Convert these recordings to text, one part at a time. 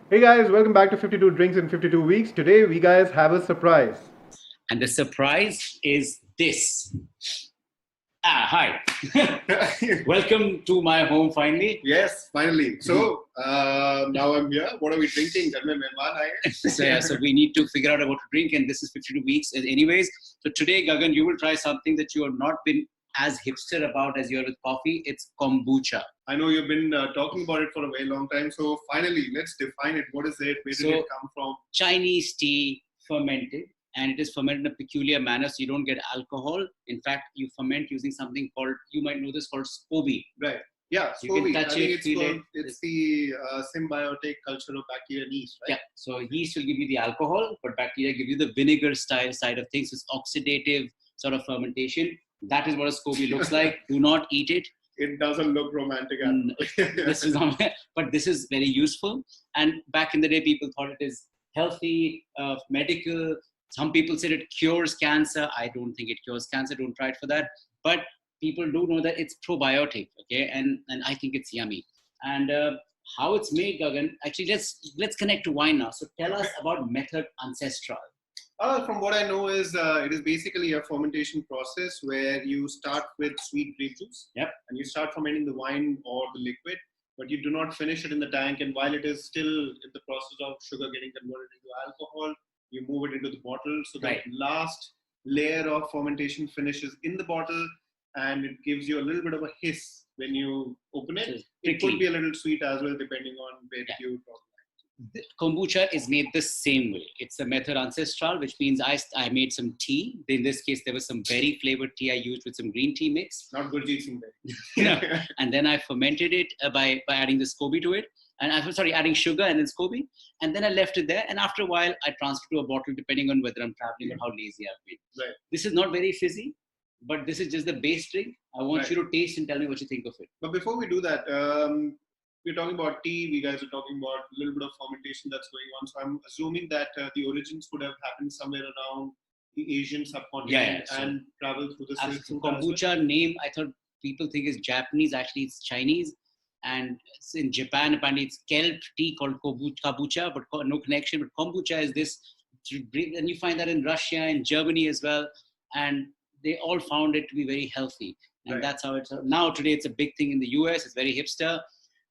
Hey guys, welcome back to 52 Drinks in 52 Weeks. Today we guys have a surprise. And the surprise is this. Hi. Welcome to my home finally. Yes, finally. So now I'm here. What are we drinking? So we need to figure out what to drink, and this is 52 weeks. Anyways, so today, Gagan, you will try something that you have not been as hipster about as you are with coffee. It's kombucha. I know you've been talking about it for a very long time. So finally, let's define it. What is it? Where did it come from? Chinese tea fermented. And it is fermented in a peculiar manner, so you don't get alcohol. In fact, you ferment using something called, you might know this, called SCOBY. Right. Yeah, you can touch it, feel it. It's the symbiotic culture of bacteria and yeast, right? Yeah, so yeast will give you the alcohol, but bacteria give you the vinegar style side of things. It's oxidative sort of fermentation. That is what a SCOBY looks like. Do not eat it. It doesn't look romantic at all. This is not, but this is very useful. And back in the day, people thought it is healthy, medical. Some people said it cures cancer. I don't think it cures cancer. Don't try it for that. But people do know that it's probiotic, okay? And I think it's yummy. And how it's made, Gagan, actually, let's connect to wine now. So tell us about method ancestral. From what I know is it is basically a fermentation process where you start with sweet grape juice. Yep. And you start fermenting the wine or the liquid, but you do not finish it in the tank. And while it is still in the process of sugar getting converted into alcohol, you move it into the bottle. So the last layer of fermentation finishes in the bottle, and it gives you a little bit of a hiss when you open it. It could be a little sweet as well, depending on where you talk. Kombucha is made the same way. It's a method ancestral, which means I made some tea. In this case, there was some berry flavored tea I used with some green tea mix. Not Gurjeet Singh berry. Yeah. And then I fermented it by adding the SCOBY to it. And adding sugar and then SCOBY. And then I left it there. And after a while, I transferred to a bottle, depending on whether I'm traveling or how lazy I've been. Right. This is not very fizzy, but this is just the base drink. I want you to taste and tell me what you think of it. But before we do that, we're talking about tea. We guys are talking about a little bit of fermentation that's going on. So I'm assuming that the origins could have happened somewhere around the Asian subcontinent and traveled through the Silk Route. Kombucha name, I thought people think is Japanese. Actually, it's Chinese. And in Japan, apparently it's kelp tea called kombucha, but no connection. But kombucha is this, and you find that in Russia and Germany as well. And they all found it to be very healthy. And that's how it's, now today it's a big thing in the US. It's very hipster.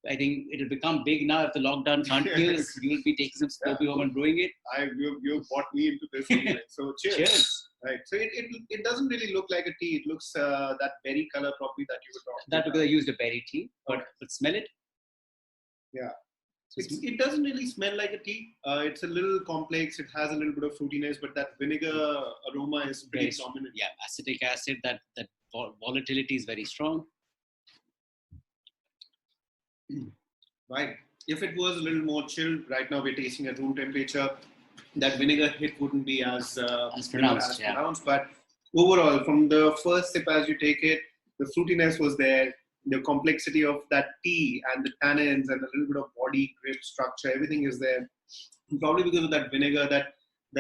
I think it'll become big now if the lockdown continues. You will be taking some SCOBY home and brewing it. You brought me into this anyway. So cheers. Right. So it doesn't really look like a tea. It looks that berry color probably that you were talking about. That because I used a berry tea. But smell it? Yeah. It doesn't really smell like a tea. It's a little complex. It has a little bit of fruitiness, but that vinegar aroma is pretty dominant. Yeah, acetic acid, that volatility is very strong. Right. If it was a little more chilled, right now we're tasting at room temperature, that vinegar hit wouldn't be as pronounced. But overall, from the first sip as you take it, the fruitiness was there, the complexity of that tea and the tannins and a little bit of body grip structure, everything is there. And probably because of that vinegar, that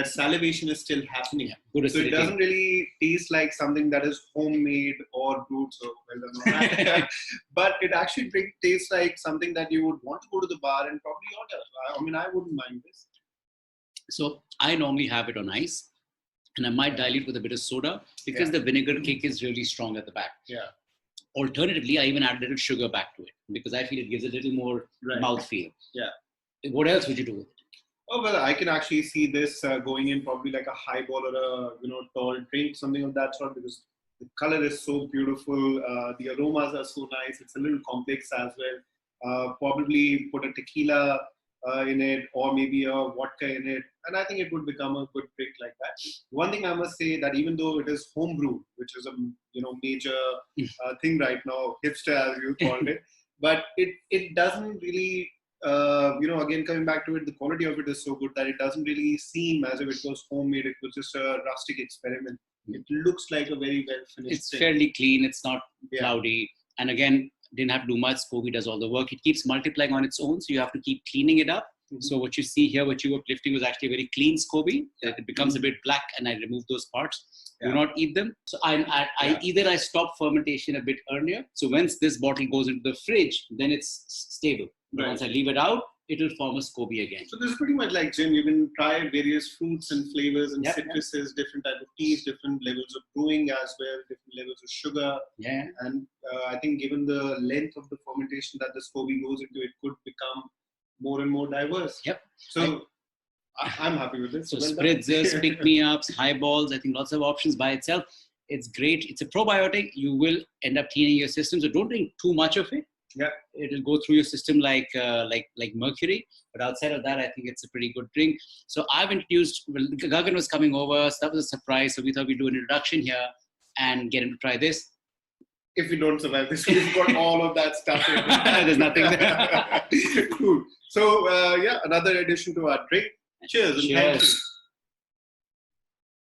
salivation is still happening. Yeah, so it doesn't really taste like something that is homemade or brewed so well. But it actually tastes like something that you would want to go to the bar and probably order. I mean, I wouldn't mind this. So I normally have it on ice, and I might dilute with a bit of soda because the vinegar kick is really strong at the back. Yeah. Alternatively, I even add a little sugar back to it because I feel it gives a little more mouthfeel. Yeah. What else would you do with it? Oh, well, I can actually see this going in probably like a highball or a tall drink, something of that sort, because the color is so beautiful. The aromas are so nice. It's a little complex as well. Probably put a tequila in it or maybe a vodka in it. And I think it would become a good drink like that. One thing I must say that even though it is home-brewed, which is a major thing right now, hipster as you called it, but it doesn't really... again, coming back to it, the quality of it is so good that it doesn't really seem as if it was homemade. It was just a rustic experiment. It looks like a very well finished. It's fairly clean. It's not cloudy. And again, didn't have to do much. SCOBY does all the work. It keeps multiplying on its own. So you have to keep cleaning it up. Mm-hmm. So what you see here, what you were lifting was actually a very clean SCOBY. It becomes a bit black and I remove those parts. Do not eat them. So either I stop fermentation a bit earlier. So once this bottle goes into the fridge, then it's stable. Once I leave it out, it will form a SCOBY again. So this is pretty much like gin. You can try various fruits and flavors and Yep, citruses, different type of teas, different levels of brewing as well, different levels of sugar. Yeah. And I think given the length of the fermentation that the SCOBY goes into, it could become more and more diverse. Yep. So I'm happy with this. So well spritzers, pick-me-ups, highballs, I think lots of options by itself. It's great. It's a probiotic. You will end up cleaning your system. So don't drink too much of it. Yeah. It'll go through your system like mercury. But outside of that, I think it's a pretty good drink. So I've introduced, well, Gagan was coming over. So that was a surprise. So we thought we'd do an introduction here and get him to try this. If we don't survive this, we've got all of that stuff in. There's nothing there. Cool. So yeah, another addition to our drink. Cheers. And thank you.